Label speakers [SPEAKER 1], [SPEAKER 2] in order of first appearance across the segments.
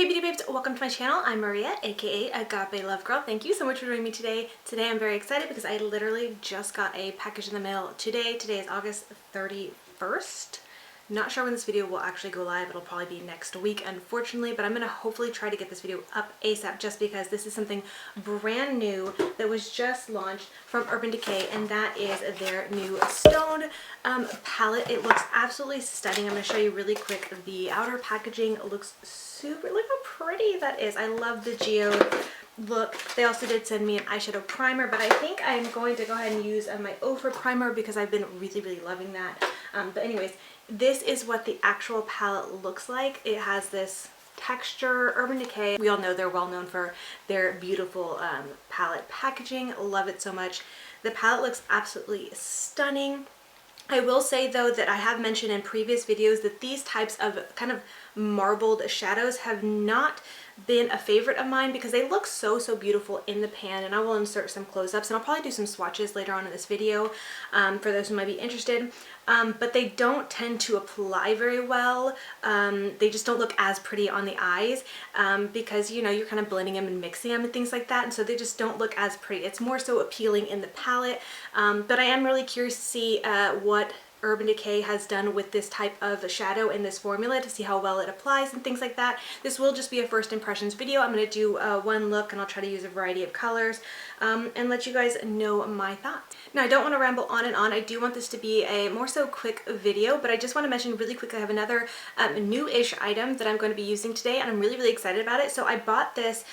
[SPEAKER 1] Hey beauty babes, welcome to my channel. I'm Maria, aka Agape Love Girl. Thank you so much for joining me today. Today I'm very excited because I literally just got a package in the mail today. Today is August 31st. Not sure when this video will actually go live. It'll probably be next week, unfortunately, but I'm gonna hopefully try to get this video up ASAP just because this is something brand new that was just launched from Urban Decay, and that is their new Stoned palette. It looks absolutely stunning. I'm gonna show you really quick. The outer packaging looks super, look how pretty that is. I love the geode look. They also did send me an eyeshadow primer, but I think I'm going to go ahead and use my Ofra primer because I've been really loving that. But anyways, this is what the actual palette looks like. It has this texture. Urban Decay, we all know they're well known for their beautiful palette packaging. Love it so much. The palette looks absolutely stunning. I will say though that I have mentioned in previous videos that these types of kind of marbled shadows have not been a favorite of mine because they look so beautiful in the pan, and I will insert some close-ups and I'll probably do some swatches later on in this video for those who might be interested, but they don't tend to apply very well. They just don't look as pretty on the eyes because, you know, you're kind of blending them and mixing them and things like that, and so they just don't look as pretty. It's more so appealing in the palette, but I am really curious to see what Urban Decay has done with this type of shadow in this formula to see how well it applies and things like that. This will just be a first impressions video. I'm going to do one look and I'll try to use a variety of colors and let you guys know my thoughts. Now I don't want to ramble on and on. I do want this to be a more so quick video, but I just want to mention really quick I have another new-ish item that I'm going to be using today, and I'm really excited about it. So I bought this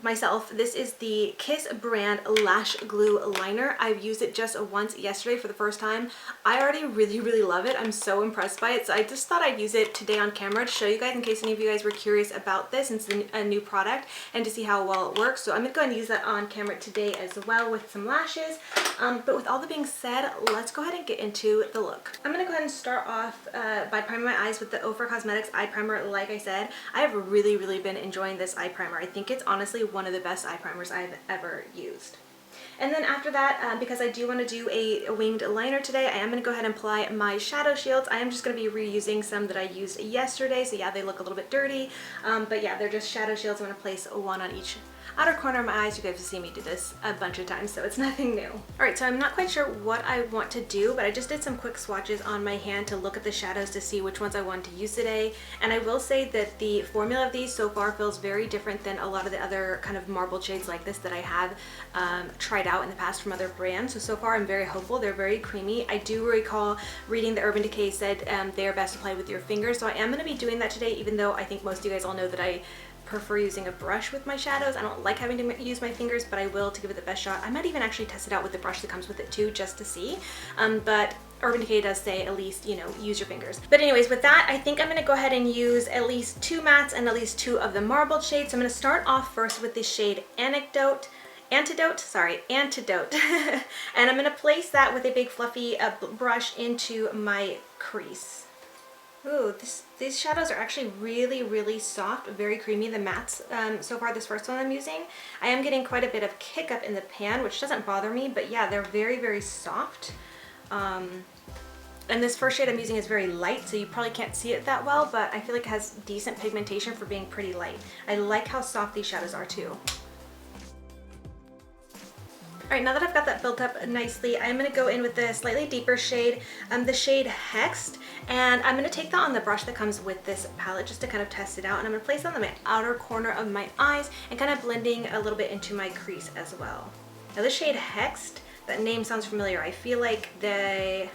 [SPEAKER 1] myself. This is the Kiss brand Lash Glue Liner. I've used it just once yesterday for the first time. I already really love it. I'm so impressed by it, so I just thought I'd use it today on camera to show you guys in case any of you guys were curious about this, since it's a new product, and to see how well it works. So I'm going to go ahead and use that on camera today as well with some lashes. But with all that being said, let's go ahead and get into the look. I'm going to go ahead and start off by priming my eyes with the Ofra Cosmetics eye primer. Like I said, I have really been enjoying this eye primer. I think it's honestly one of the best eye primers I've ever used. And then after that, because I do want to do a winged liner today, I am going to go ahead and apply my shadow shields. I am just going to be reusing some that I used yesterday, so yeah, they look a little bit dirty, but yeah, they're just shadow shields. I'm going to place one on each outer corner of my eyes. You guys have seen me do this a bunch of times, so it's nothing new. Alright, so I'm not quite sure what I want to do, but I just did some quick swatches on my hand to look at the shadows to see which ones I wanted to use today. And I will say that the formula of these so far feels very different than a lot of the other kind of marbled shades like this that I have tried out in the past from other brands. So far I'm very hopeful. They're very creamy. I do recall reading that Urban Decay said they are best applied with your fingers, so I am going to be doing that today, even though I think most of you guys all know that I prefer using a brush with my shadows. I don't like having to use my fingers, but I will to give it the best shot. I might even actually test it out with the brush that comes with it too, just to see. But Urban Decay does say at least, you know, use your fingers. But anyways, with that, I think I'm going to go ahead and use at least 2 mattes and at least 2 of the marbled shades. So I'm going to start off first with the shade Antidote. And I'm going to place that with a big fluffy brush into my crease. Ooh, these shadows are actually really soft, very creamy, the mattes. So far, this first one I'm using, I am getting quite a bit of kick up in the pan, which doesn't bother me, but yeah, they're very soft. And this first shade I'm using is very light, so you probably can't see it that well, but I feel like it has decent pigmentation for being pretty light. I like how soft these shadows are too. Alright, now that I've got that built up nicely, I'm going to go in with the slightly deeper shade, the shade Hexed, and I'm going to take that on the brush that comes with this palette just to kind of test it out, and I'm going to place it on the outer corner of my eyes and kind of blending a little bit into my crease as well. Now this shade Hexed, that name sounds familiar. I feel like it's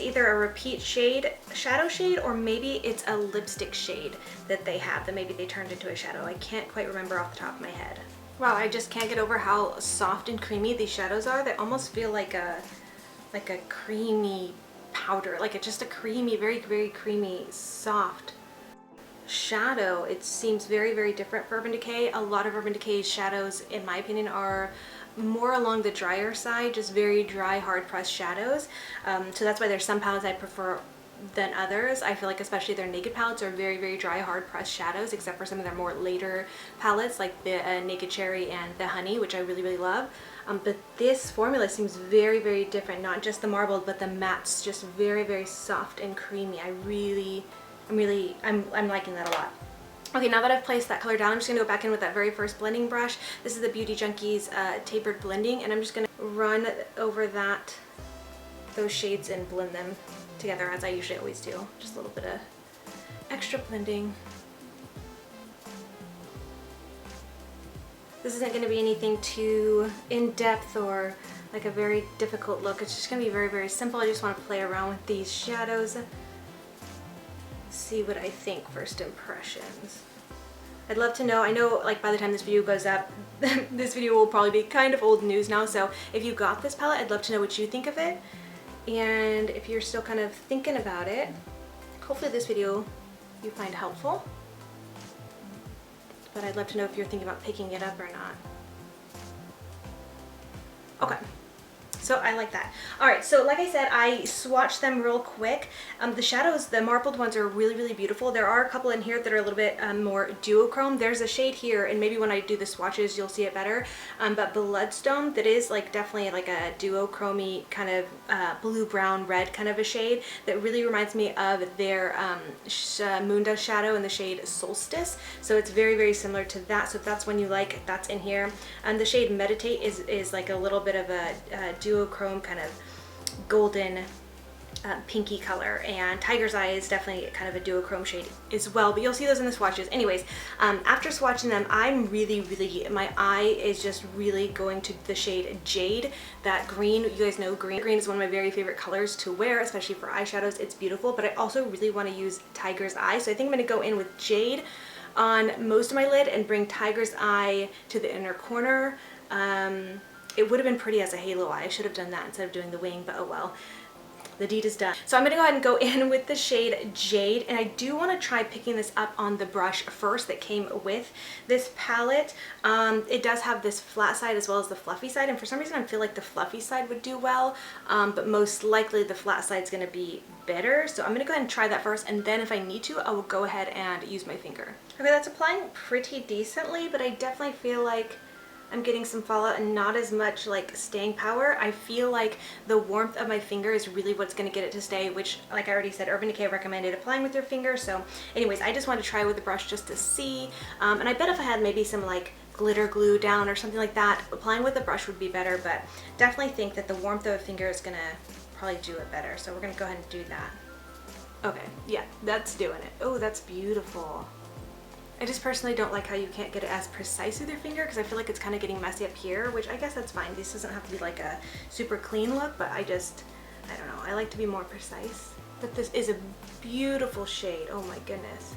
[SPEAKER 1] either a repeat shade, shadow shade, or maybe it's a lipstick shade that they have that maybe they turned into a shadow. I can't quite remember off the top of my head. Wow, I just can't get over how soft and creamy these shadows are. They almost feel like a creamy powder, like just a creamy, very creamy, soft shadow. It seems very different for Urban Decay. A lot of Urban Decay's shadows, in my opinion, are more along the drier side, just very dry, hard pressed shadows. So that's why there's some palettes I prefer than others. I feel like especially their Naked palettes are very dry, hard pressed shadows, except for some of their more later palettes like the Naked Cherry and the Honey, which I really love. But this formula seems very different, not just the marbled, but the mattes, just very soft and creamy. I really I'm liking that a lot. Okay, now that I've placed that color down, I'm just gonna go back in with that very first blending brush. This is the Beauty Junkies Tapered Blending, and I'm just gonna run over those shades and blend them together as I usually always do. Just a little bit of extra blending. This isn't gonna be anything too in-depth or like a very difficult look. It's just gonna be very, very simple. I just wanna play around with these shadows. See what I think first impressions. I'd love to know, I know like by the time this video goes up, this video will probably be kind of old news now, so if you got this palette, I'd love to know what you think of it. And if you're still kind of thinking about it, hopefully this video you find helpful. But I'd love to know if you're thinking about picking it up or not. Okay. So I like that. All right, so like I said, I swatched them real quick. The shadows, the marbled ones are really, really beautiful. There are a couple in here that are a little bit more duochrome. There's a shade here, and maybe when I do the swatches, you'll see it better. But Bloodstone, that is like definitely like a duochrome-y kind of blue, brown, red kind of a shade that really reminds me of their moon dust shadow in the shade Solstice. So it's very, very similar to that. So if that's one you like, that's in here. And the shade Meditate is like a little bit of a duochrome kind of golden pinky color, and Tiger's Eye is definitely kind of a duochrome shade as well, but you'll see those in the swatches. Anyways, after swatching them, I'm really, my eye is just really going to the shade Jade. That green, you guys know green is one of my very favorite colors to wear, especially for eyeshadows. It's beautiful, but I also really want to use Tiger's Eye, so I think I'm going to go in with Jade on most of my lid and bring Tiger's Eye to the inner corner. It would have been pretty as a halo eye. I should have done that instead of doing the wing, but oh well. The deed is done. So I'm gonna go ahead and go in with the shade Jade, and I do want to try picking this up on the brush first that came with this palette. It does have this flat side as well as the fluffy side, and for some reason I feel like the fluffy side would do well, but most likely the flat side is gonna be better. So I'm gonna go ahead and try that first, and then if I need to, I will go ahead and use my finger. Okay, that's applying pretty decently, but I definitely feel like I'm getting some fallout and not as much like staying power. I feel like the warmth of my finger is really what's going to get it to stay, which, like I already said, Urban Decay recommended applying with your finger. So anyways, I just want to try with the brush just to see. And I bet if I had maybe some like glitter glue down or something like that, applying with the brush would be better, but definitely think that the warmth of a finger is going to probably do it better. So we're going to go ahead and do that. Okay, yeah, that's doing it. Oh, that's beautiful. I just personally don't like how you can't get it as precise with your finger, because I feel like it's kind of getting messy up here, which I guess that's fine. This doesn't have to be like a super clean look, but I don't know. I like to be more precise. But this is a beautiful shade. Oh my goodness.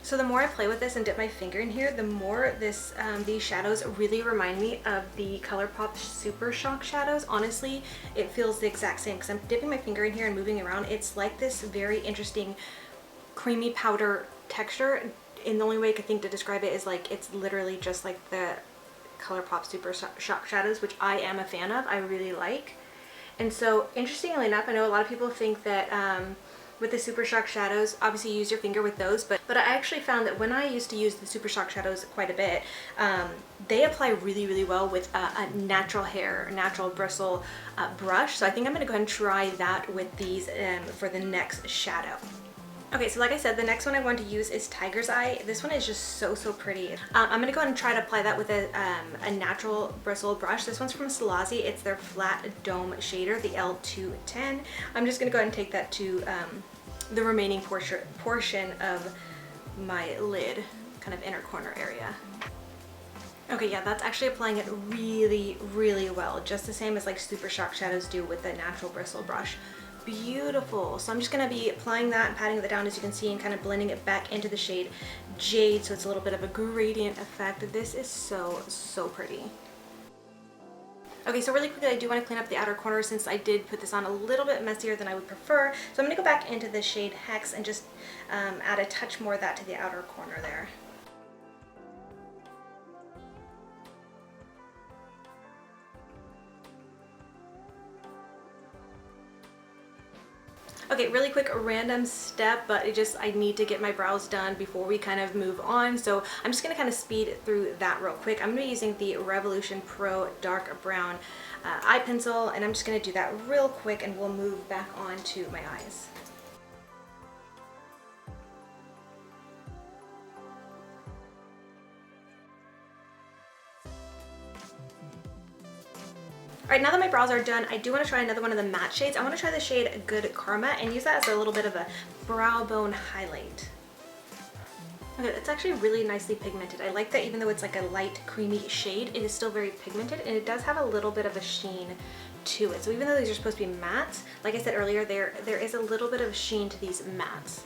[SPEAKER 1] So the more I play with this and dip my finger in here, the more these shadows really remind me of the ColourPop Super Shock shadows. Honestly, it feels the exact same because I'm dipping my finger in here and moving around. It's like this very interesting creamy powder texture, and the only way I could think to describe it is like it's literally just like the ColourPop Super Shock shadows, which I am a fan of. I really like. And so interestingly enough, I know a lot of people think that with the Super Shock shadows, obviously use your finger with those, but I actually found that when I used to use the Super Shock shadows quite a bit, they apply really, really well with a natural hair, natural bristle brush. So I think I'm going to go ahead and try that with these for the next shadow. Okay, so like I said, the next one I want to use is Tiger's Eye. This one is just so pretty. I'm gonna go ahead and try to apply that with a natural bristle brush. This one's from Salazzi. It's their flat dome shader, the L210. I'm just gonna go ahead and take that to the remaining portion of my lid, kind of inner corner area. Okay, yeah, that's actually applying it really, really well. Just the same as like Super Shock shadows do with the natural bristle brush. Beautiful. So I'm just going to be applying that and patting that down, as you can see, and kind of blending it back into the shade Jade, so it's a little bit of a gradient effect. This is so pretty. Okay, so really quickly, I do want to clean up the outer corner since I did put this on a little bit messier than I would prefer. So I'm going to go back into the shade Hex and just add a touch more of that to the outer corner there. Okay, really quick random step, but I need to get my brows done before we kind of move on. So I'm just gonna kind of speed through that real quick. I'm gonna be using the Revolution Pro Dark Brown eye pencil, and I'm just gonna do that real quick and we'll move back on to my eyes. Alright, now that my brows are done, I do want to try another one of the matte shades. I want to try the shade Good Karma and use that as a little bit of a brow bone highlight. Okay, it's actually really nicely pigmented. I like that even though it's like a light creamy shade, it is still very pigmented and it does have a little bit of a sheen to it. So even though these are supposed to be mattes, like I said earlier, there is a little bit of sheen to these mattes.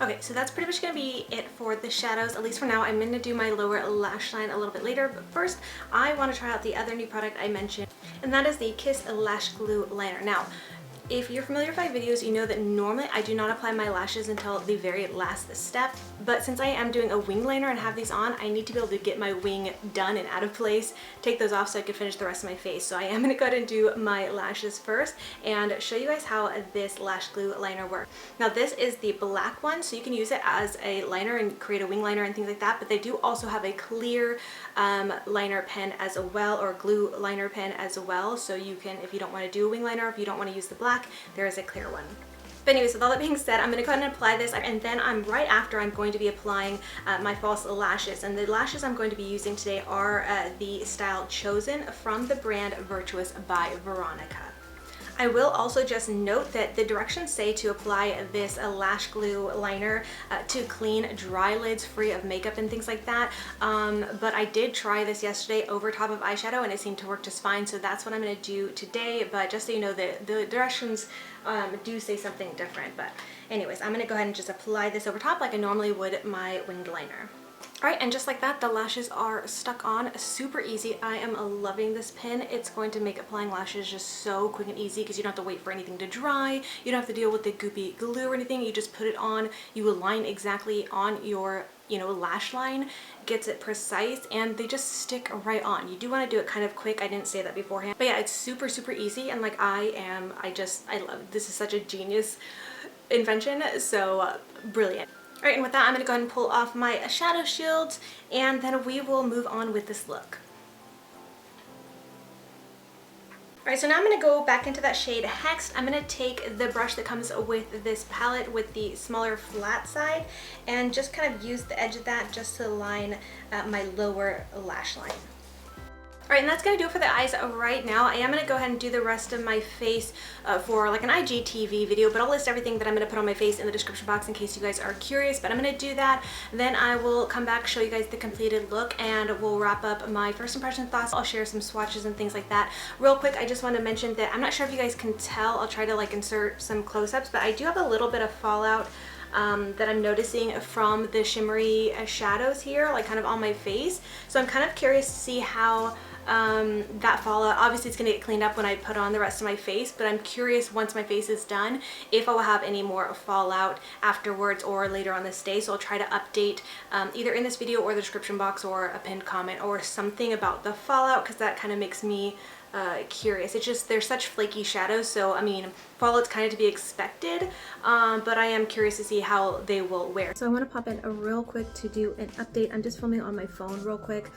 [SPEAKER 1] Okay, so that's pretty much going to be it for the shadows, at least for now. I'm going to do my lower lash line a little bit later, but first I want to try out the other new product I mentioned, and that is the Kiss Lash Glue Liner. Now, if you're familiar with my videos, you know that normally I do not apply my lashes until the very last step, but since I am doing a wing liner and have these on, I need to be able to get my wing done and out of place, take those off so I can finish the rest of my face. So I am going to go ahead and do my lashes first and show you guys how this lash glue liner works. Now this is the black one, so you can use it as a liner and create a wing liner and things like that, but they do also have a clear liner pen as well, or glue liner pen as well, so you can, if you don't want to do a wing liner, if you don't want to use the black, there is a clear one. But anyways, with all that being said, I'm going to go ahead and apply this, and then right after I'm going to be applying my false lashes. And the lashes I'm going to be using today are the style Chosen from the brand Virtuous by Veronica. I will also just note that the directions say to apply this lash glue liner to clean dry lids free of makeup and things like that, but I did try this yesterday over top of eyeshadow and it seemed to work just fine, so that's what I'm going to do today. But just so you know, the directions do say something different. But anyways, I'm going to go ahead and just apply this over top like I normally would my winged liner. Alright, and just like that, the lashes are stuck on super easy. I am loving this pen. It's going to make applying lashes just so quick and easy because you don't have to wait for anything to dry. You don't have to deal with the goopy glue or anything. You just put it on, you align exactly on your lash line, gets it precise, and they just stick right on. You do want to do it kind of quick. I didn't say that beforehand, but yeah, it's super easy, and like I love, this is such a genius invention, so brilliant. Alright, and with that, I'm going to go ahead and pull off my shadow shields, and then we will move on with this look. Alright, so now I'm going to go back into that shade Hext. I'm going to take the brush that comes with this palette with the smaller flat side and just kind of use the edge of that just to line my lower lash line. Alright, and that's going to do it for the eyes right now. I am going to go ahead and do the rest of my face for like an IGTV video, but I'll list everything that I'm going to put on my face in the description box in case you guys are curious, but I'm going to do that. Then I will come back, show you guys the completed look, and we'll wrap up my first impression thoughts. I'll share some swatches and things like that. Real quick, I just want to mention that I'm not sure if you guys can tell. I'll try to like insert some close-ups, but I do have a little bit of fallout that I'm noticing from the shimmery shadows here, like kind of on my face. So I'm kind of curious to see how that fallout, obviously it's going to get cleaned up when I put on the rest of my face, but I'm curious once my face is done if I will have any more fallout afterwards or later on this day. So I'll try to update either in this video or the description box or a pinned comment or something about the fallout, because that kind of makes me curious. It's just they're such flaky shadows, so I mean fallout's kind of to be expected, but I am curious to see how they will wear. So I want to pop in a real quick to do an update. I'm just filming on my phone real quick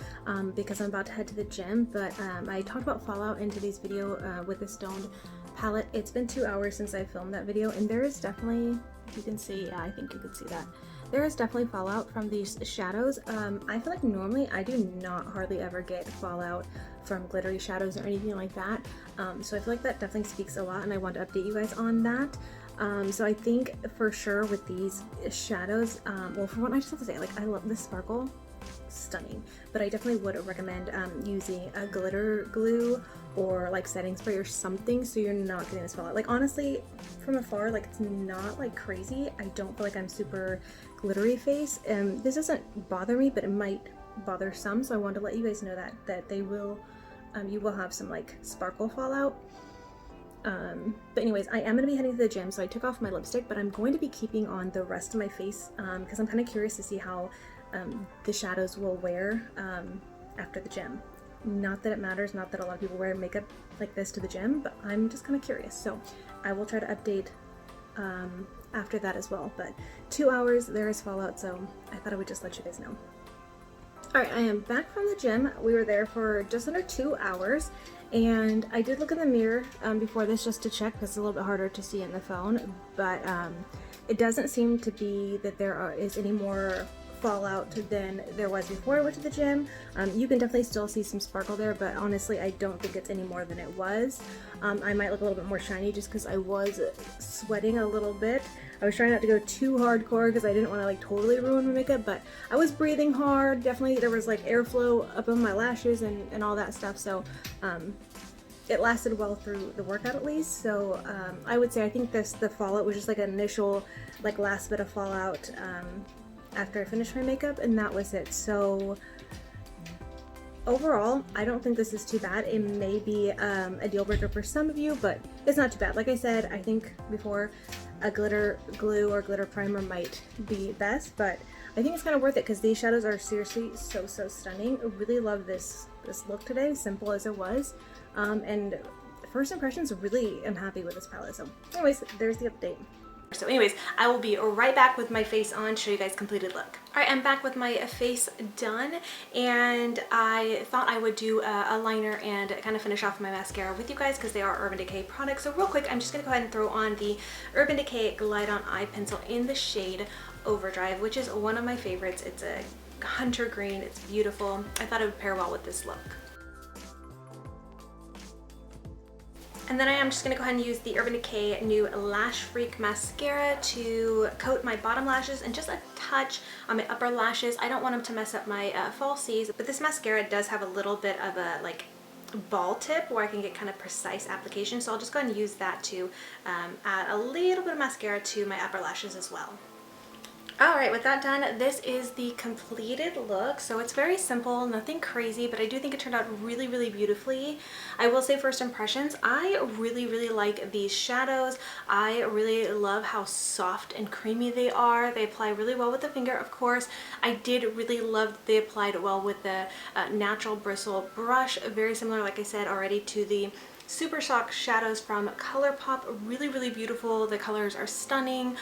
[SPEAKER 1] because I'm about to head to the gym, but I talked about fallout in today's video with the stoned palette. It's been 2 hours since I filmed that video, and there is definitely, you can see, yeah, I think you can see that. There is definitely fallout from these shadows. I feel like normally I do not hardly ever get fallout from glittery shadows or anything like that. So I feel like that definitely speaks a lot, and I want to update you guys on that. So I think for sure with these shadows, well, for one, I just have to say, like, I love this sparkle. Stunning, but I definitely would recommend using a glitter glue or like setting spray or something so you're not getting this fallout. Like honestly, from afar, like it's not like crazy. I don't feel like I'm super glittery face, and this doesn't bother me, but it might bother some, so I wanted to let you guys know that they will you will have some like sparkle fallout. But anyways, I am going to be heading to the gym, so I took off my lipstick, but I'm going to be keeping on the rest of my face because I'm kind of curious to see how the shadows will wear after the gym. Not that it matters, not that a lot of people wear makeup like this to the gym, but I'm just kind of curious. So I will try to update after that as well. But 2 hours, there is fallout, so I thought I would just let you guys know. Alright, I am back from the gym. We were there for just under 2 hours, and I did look in the mirror before this just to check because it's a little bit harder to see in the phone, but it doesn't seem to be that there is any more fallout than there was before I went to the gym. You can definitely still see some sparkle there, but honestly I don't think it's any more than it was. I might look a little bit more shiny just because I was sweating a little bit. I was trying not to go too hardcore because I didn't want to like totally ruin my makeup, but I was breathing hard. Definitely there was like airflow up on my lashes and all that stuff, so it lasted well through the workout at least. So I would say I think the fallout was just like an initial like last bit of fallout after I finished my makeup, and that was it. So overall, I don't think this is too bad. It may be a deal breaker for some of you, but it's not too bad. Like I said, I think before, a glitter glue or glitter primer might be best, but I think it's kind of worth it because these shadows are seriously so stunning. I really love this look today, simple as it was. And first impressions, really am happy with this palette. So anyways, there's the update. So anyways, I will be right back with my face on to show you guys completed look. Alright, I'm back with my face done, and I thought I would do a liner and kind of finish off my mascara with you guys because they are Urban Decay products. So real quick, I'm just going to go ahead and throw on the Urban Decay Glide On Eye Pencil in the shade Overdrive, which is one of my favorites. It's a hunter green, it's beautiful. I thought it would pair well with this look. And then I am just going to go ahead and use the Urban Decay new Lash Freak Mascara to coat my bottom lashes and just a touch on my upper lashes. I don't want them to mess up my falsies, but this mascara does have a little bit of a like ball tip where I can get kind of precise application. So I'll just go ahead and use that to add a little bit of mascara to my upper lashes as well. Alright, with that done, this is the completed look. So it's very simple, nothing crazy, but I do think it turned out really beautifully. I will say first impressions, I really like these shadows. I really love how soft and creamy they are. They apply really well with the finger, of course. I did really love that they applied well with the natural bristle brush. Very similar, like I said already, to the Super Shock shadows from ColourPop. Really beautiful. The colors are stunning.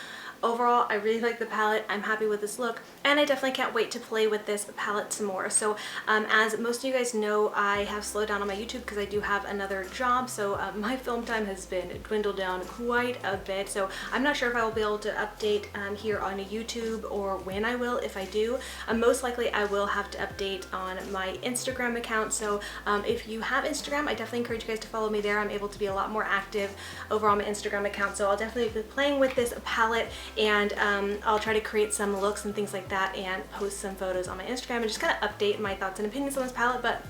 [SPEAKER 1] Overall, I really like the palette. I'm happy with this look, and I definitely can't wait to play with this palette some more. So as most of you guys know, I have slowed down on my YouTube because I do have another job, so my film time has been dwindled down quite a bit. So I'm not sure if I will be able to update here on YouTube or when I will, if I do. Most likely I will have to update on my Instagram account. So if you have Instagram, I definitely encourage you guys to follow me there. I'm able to be a lot more active over on my Instagram account, so I'll definitely be playing with this palette, and I'll try to create some looks and things like that and post some photos on my Instagram and just kind of update my thoughts and opinions on this palette. But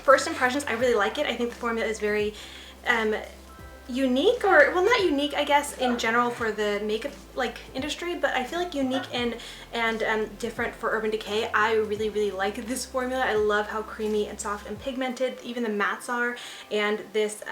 [SPEAKER 1] first impressions, I really like it. I think the formula is very unique, or well, not unique I guess in general for the makeup like industry, but I feel like unique and different for Urban Decay. I really like this formula. I love how creamy and soft and pigmented even the mattes are, and this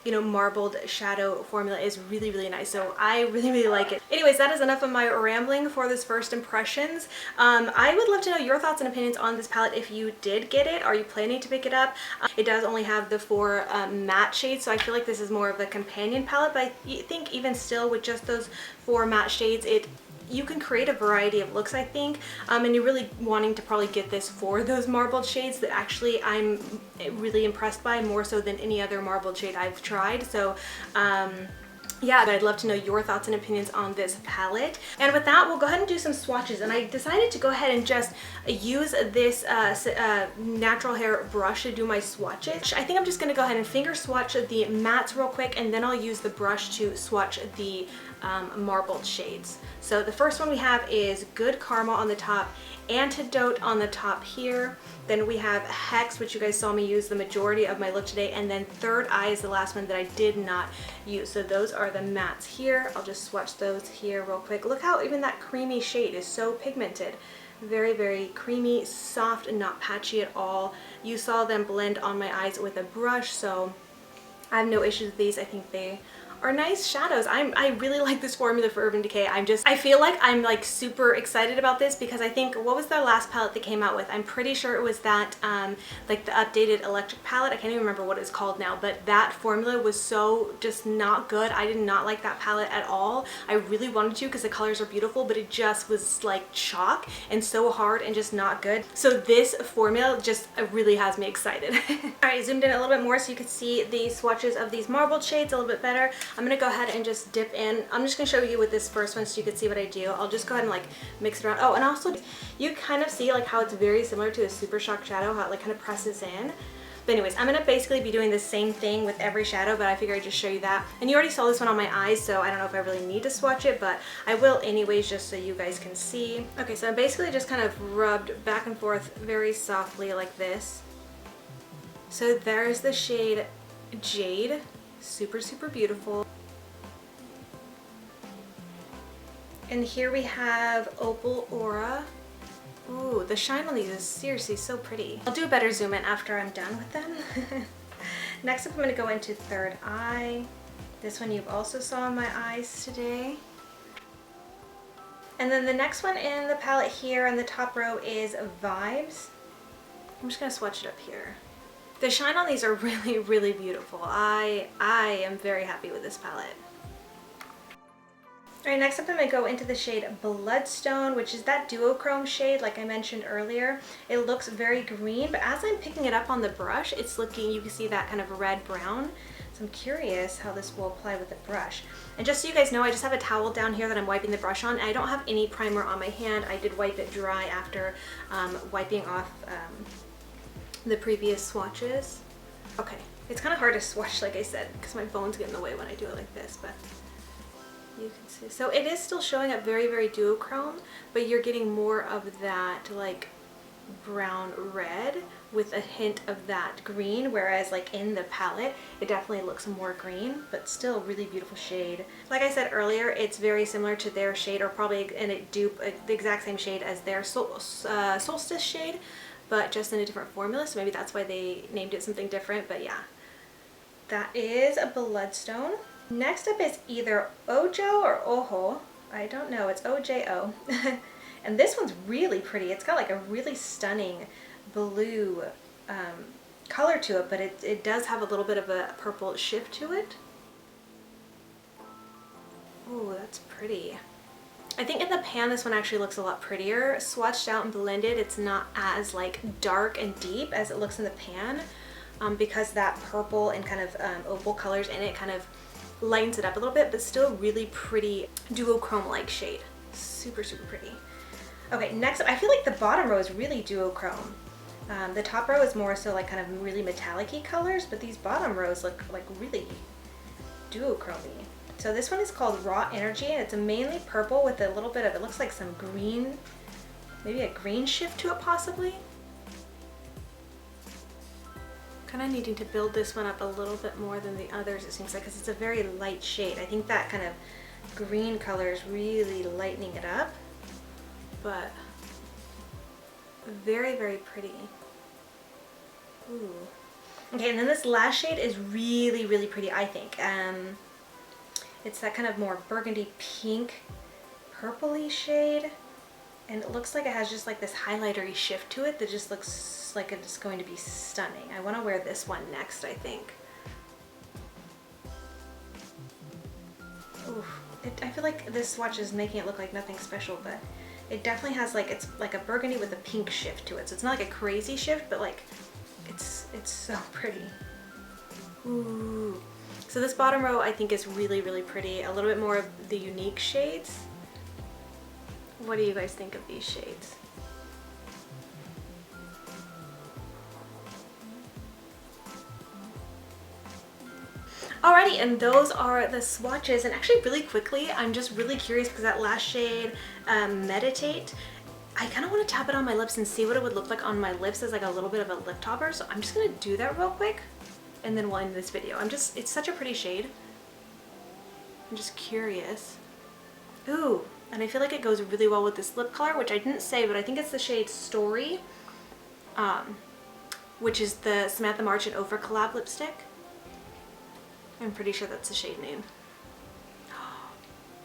[SPEAKER 1] you know, marbled shadow formula is really nice. So I really like it. Anyways, that is enough of my rambling for this first impressions. I would love to know your thoughts and opinions on this palette. If you did get it, are you planning to pick it up? It does only have the 4 matte shades, so I feel like this is more of a companion palette, but I think even still with just those 4 matte shades, you can create a variety of looks, I think, and you're really wanting to probably get this for those marbled shades that actually I'm really impressed by, more so than any other marbled shade I've tried. So yeah, but I'd love to know your thoughts and opinions on this palette. And with that, we'll go ahead and do some swatches. And I decided to go ahead and just use this natural hair brush to do my swatches. I think I'm just going to go ahead and finger swatch the mattes real quick, and then I'll use the brush to swatch the marbled shades. So the first one we have is Good Karma on the top, Antidote on the top here. Then we have Hex, which you guys saw me use the majority of my look today, and then Third Eye is the last one that I did not use. So those are the mattes here. I'll just swatch those here real quick. Look how even that creamy shade is so pigmented. Very creamy, soft, and not patchy at all. You saw them blend on my eyes with a brush, so I have no issues with these. I think they are nice shadows. I really like this formula for Urban Decay. I feel like I'm like super excited about this because I think, what was their last palette they came out with? I'm pretty sure it was that like the updated electric palette. I can't even remember what it's called now, but that formula was so just not good. I did not like that palette at all. I really wanted to because the colors are beautiful, but it just was like chalk and so hard and just not good. So this formula just really has me excited. Alright, zoomed in a little bit more so you could see the swatches of these marbled shades a little bit better. I'm gonna go ahead and just dip in. I'm just gonna show you with this first one so you can see what I do. I'll just go ahead and like mix it around. Oh, and also you kind of see like how it's very similar to a Super Shock shadow, how it like kind of presses in. But anyways, I'm gonna basically be doing the same thing with every shadow, but I figured I'd just show you that. And you already saw this one on my eyes, so I don't know if I really need to swatch it, but I will anyways, just so you guys can see. Okay, so I basically just kind of rubbed back and forth very softly like this. So there's the shade Jade. Super, super beautiful. And here we have Opal Aura. Ooh, the shine on these is seriously so pretty. I'll do a better zoom in after I'm done with them. Next up, I'm gonna go into Third Eye. This one you also saw in my eyes today. And then the next one in the palette here on the top row is Vibes. I'm just gonna swatch it up here. The shine on these are really, really beautiful. I am very happy with this palette. Alright, next up I'm going to go into the shade Bloodstone, which is that duochrome shade like I mentioned earlier. It looks very green, but as I'm picking it up on the brush, it's looking, you can see that kind of red-brown. So I'm curious how this will apply with the brush. And just so you guys know, I just have a towel down here that I'm wiping the brush on. I don't have any primer on my hand. I did wipe it dry after wiping off the previous swatches. Okay, it's kind of hard to swatch like I said because my phone's get in the way when I do it like this, but you can see. So it is still showing up very, very duochrome, but you're getting more of that like brown red with a hint of that green, whereas like in the palette it definitely looks more green, but still really beautiful shade. Like I said earlier, it's very similar to their shade, or probably in a dupe, the exact same shade as their Solstice shade, but just in a different formula, so maybe that's why they named it something different. But yeah, that is a Bloodstone. Next up is either Ojo or Ojo. I don't know, it's O-J-O. And this one's really pretty. It's got like a really stunning blue color to it, but it does have a little bit of a purple shift to it. Ooh, that's pretty. I think in the pan this one actually looks a lot prettier. Swatched out and blended, it's not as like dark and deep as it looks in the pan, because that purple and kind of opal colors in it kind of lightens it up a little bit, but still really pretty duochrome-like shade. Super, super pretty. Okay, next up, I feel like the bottom row is really duochrome. The top row is more so like kind of really metallic-y colors, but these bottom rows look like really duochrome-y. So this one is called Raw Energy, and it's mainly purple with a little bit of, it looks like some green, maybe a green shift to it possibly. Kind of needing to build this one up a little bit more than the others, it seems like, because it's a very light shade. I think that kind of green color is really lightening it up, but very, very pretty. Ooh. Okay, and then this last shade is really, really pretty, I think. It's that kind of more burgundy pink, purpley shade, and it looks like it has just like this highlighter-y shift to it that just looks like it's going to be stunning. I want to wear this one next, I think. Ooh, I feel like this swatch is making it look like nothing special, but it definitely has like, it's like a burgundy with a pink shift to it. So it's not like a crazy shift, but like it's so pretty. Ooh. So this bottom row I think is really, really pretty. A little bit more of the unique shades. What do you guys think of these shades? Alrighty, and those are the swatches. And actually really quickly, I'm just really curious because that last shade, Meditate, I kind of want to tap it on my lips and see what it would look like on my lips as like a little bit of a lip topper. So I'm just going to do that real quick and then we'll end this video. It's such a pretty shade. I'm just curious. Ooh, and I feel like it goes really well with this lip color, which I didn't say, but I think it's the shade Story, which is the Samantha March and Ophir collab lipstick. I'm pretty sure that's the shade name.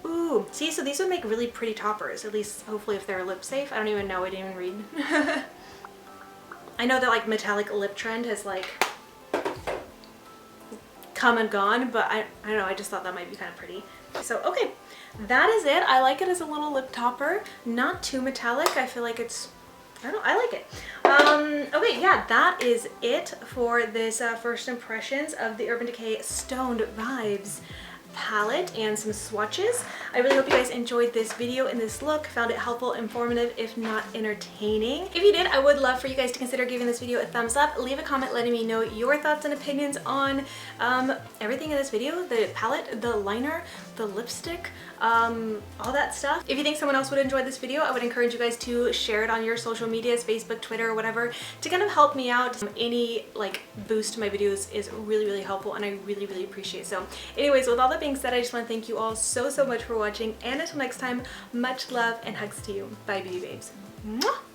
[SPEAKER 1] Ooh, see, so these would make really pretty toppers, at least hopefully if they're lip safe. I don't even know, I didn't even read. I know that like metallic lip trend has like come and gone, but I don't know, I just thought that might be kind of pretty. So okay, that is it. I like it as a little lip topper, not too metallic. I feel like it's, I don't know, I like it. Okay, yeah, that is it for this first impressions of the Urban Decay Stoned Vibes palette and some swatches. I really hope you guys enjoyed this video and this look, found it helpful, informative, if not entertaining. If you did, I would love for you guys to consider giving this video a thumbs up. Leave a comment letting me know your thoughts and opinions on everything in this video, the palette, the liner, the lipstick, all that stuff. If you think someone else would enjoy this video, I would encourage you guys to share it on your social medias, Facebook, Twitter, or whatever, to kind of help me out. Any like boost to my videos is really helpful, and I really appreciate it. So anyways, with all that being said, I just want to thank you all so much for watching, and until next time, much love and hugs to you. Bye, beauty babes. Mwah!